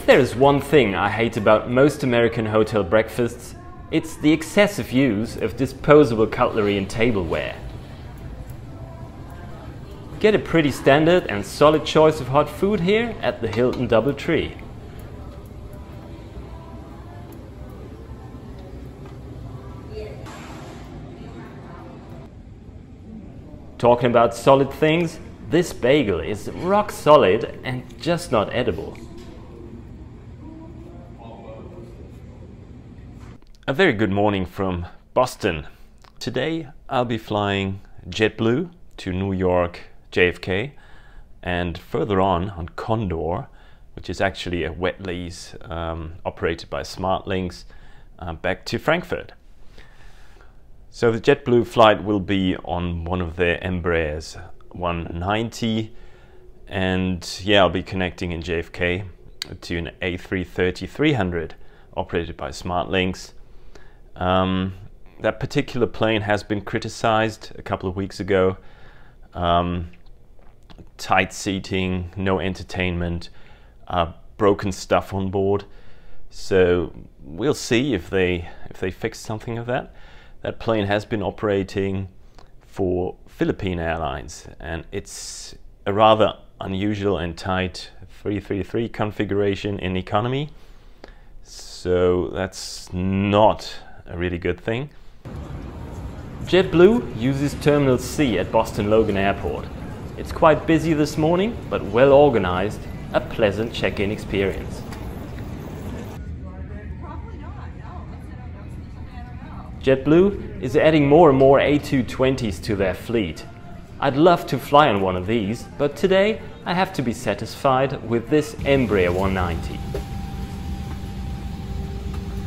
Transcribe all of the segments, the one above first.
there is one thing I hate about most American hotel breakfasts, it's the excessive use of disposable cutlery and tableware. Get a pretty standard and solid choice of hot food here at the Hilton DoubleTree. Talking about solid things, this bagel is rock solid and just not edible. A very good morning from Boston. Today I'll be flying JetBlue to New York JFK and further on Condor, which is actually a wet lease operated by SmartLynx, back to Frankfurt. So the JetBlue flight will be on one of their Embraers 190, and yeah, I'll be connecting in JFK to an A330-300 operated by SmartLynx. That particular plane has been criticized a couple of weeks ago. Tight seating, no entertainment, broken stuff on board. So we'll see if they fix something of that. That plane has been operating for Philippine Airlines, and it's a rather unusual and tight 333 configuration in economy. So that's not a really good thing. JetBlue uses Terminal C at Boston Logan Airport. It's quite busy this morning, but well organized, a pleasant check-in experience. JetBlue is adding more and more A220s to their fleet. I'd love to fly on one of these, but today I have to be satisfied with this Embraer 190.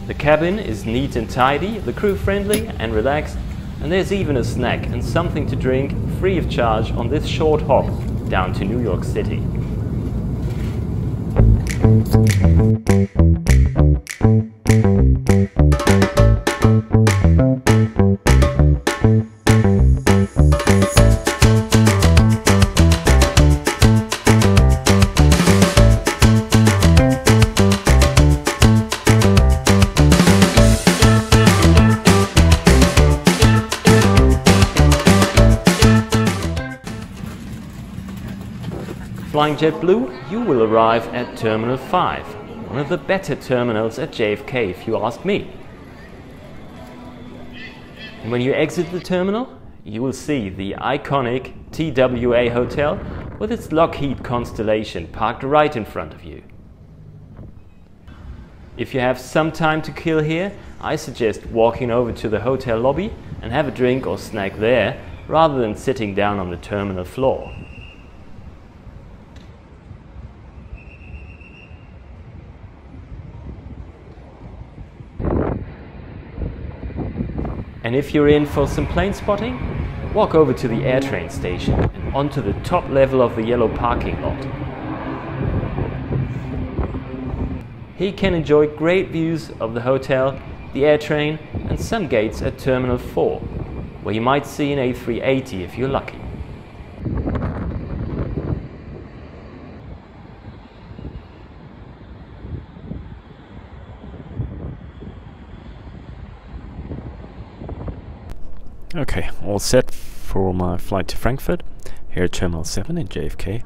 The cabin is neat and tidy, the crew friendly and relaxed, and there's even a snack and something to drink free of charge on this short hop down to New York City. Flying JetBlue, you will arrive at Terminal 5, one of the better terminals at JFK if you ask me. And when you exit the terminal, you will see the iconic TWA hotel with its Lockheed Constellation parked right in front of you. If you have some time to kill here, I suggest walking over to the hotel lobby and have a drink or snack there rather than sitting down on the terminal floor. And if you're in for some plane spotting, walk over to the AirTrain station and onto the top level of the yellow parking lot. Here you can enjoy great views of the hotel, the AirTrain and some gates at Terminal 4, where you might see an A380 if you're lucky. Okay, all set for my flight to Frankfurt, here at Terminal 7 in JFK.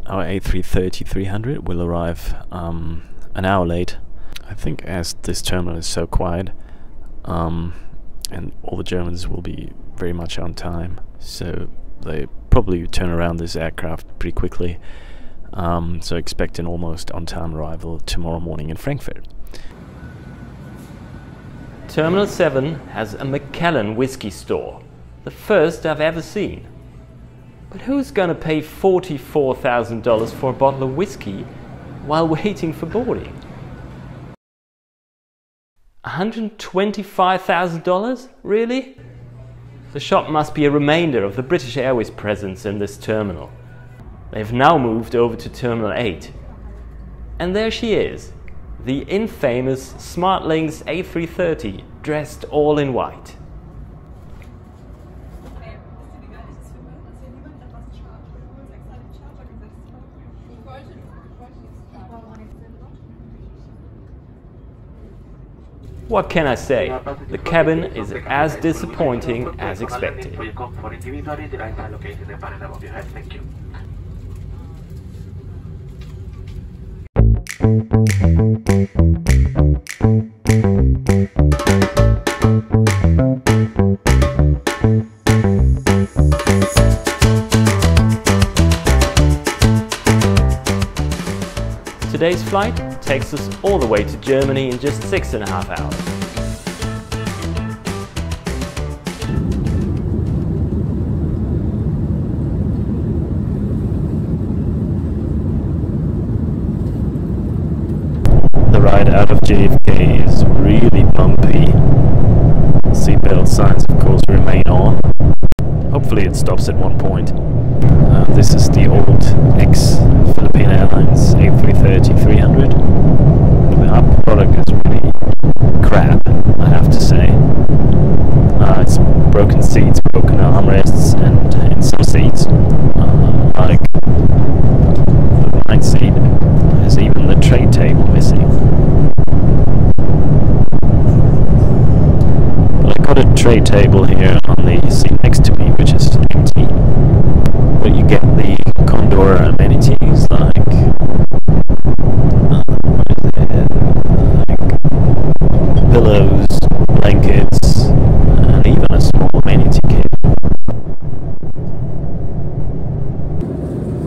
Our A330-300 will arrive an hour late. I think as this terminal is so quiet, and all the Germans will be very much on time, so they probably turn around this aircraft pretty quickly. So expect an almost on-time arrival tomorrow morning in Frankfurt. Terminal 7 has a Macallan whiskey store, the first I've ever seen. But who's gonna pay $44,000 for a bottle of whiskey while waiting for boarding? $125,000? Really? The shop must be a remainder of the British Airways presence in this terminal. They've now moved over to Terminal 8. And there she is, the infamous SmartLynx A330, dressed all in white. What can I say? The cabin is as disappointing as expected. Today's flight takes us all the way to Germany in just 6.5 hours. The ride out of JFK is really bumpy. Seatbelt signs of course remain on. Hopefully it stops at one point. This is the old ex-Philippine Airlines A330-300. Our product is really crap, I have to say. It's broken seats, broken armrests, and in some seats, like the 9th seat, there's even the tray table missing. But I got a tray table here on the seat next to me, which is empty. But you get the Condor amenities like, pillows, blankets, and even a small amenity kit.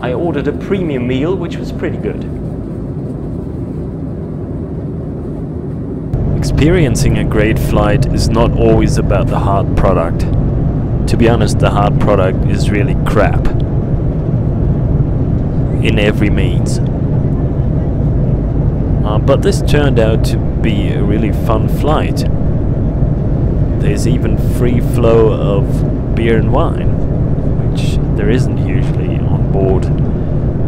I ordered a premium meal, which was pretty good. Experiencing a great flight is not always about the hard product. To be honest, the hard product is really crap. In every means. But this turned out to be a really fun flight. There's even free flow of beer and wine, which there isn't usually on board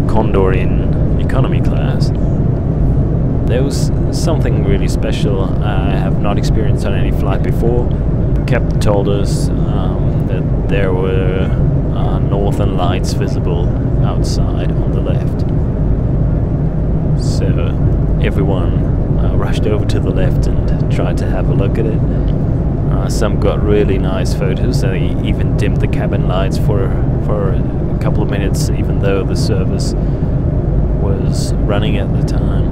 Condor in economy class. There was something really special I have not experienced on any flight before. The captain told us that there were northern lights visible outside on the left. So everyone rushed over to the left and tried to have a look at it. Some got really nice photos, and they even dimmed the cabin lights for a couple of minutes, even though the service was running at the time.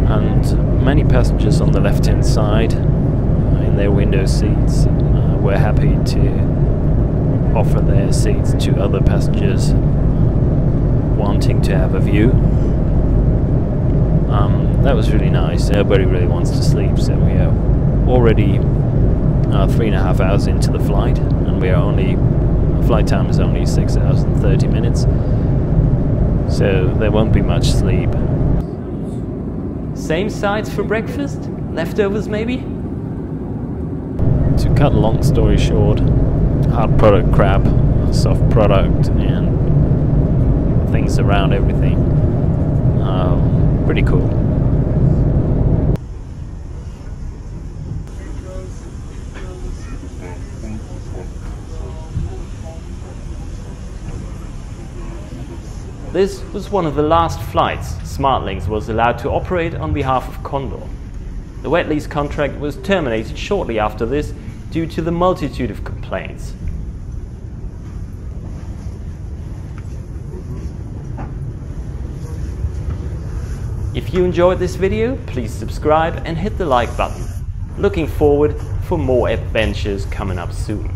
And many passengers on the left-hand side, in their window seats, were happy to offer their seats to other passengers wanting to have a view. That was really nice. Nobody really wants to sleep, so we are already 3.5 hours into the flight, and flight time is only 6 hours and 30 minutes, so there won't be much sleep. Same sides for breakfast? Leftovers maybe? To cut a long story short, hard product crap, soft product, and things around everything. Pretty cool. This was one of the last flights SmartLynx was allowed to operate on behalf of Condor. The wet lease contract was terminated shortly after this due to the multitude of complaints. If you enjoyed this video, please subscribe and hit the like button. Looking forward for more adventures coming up soon.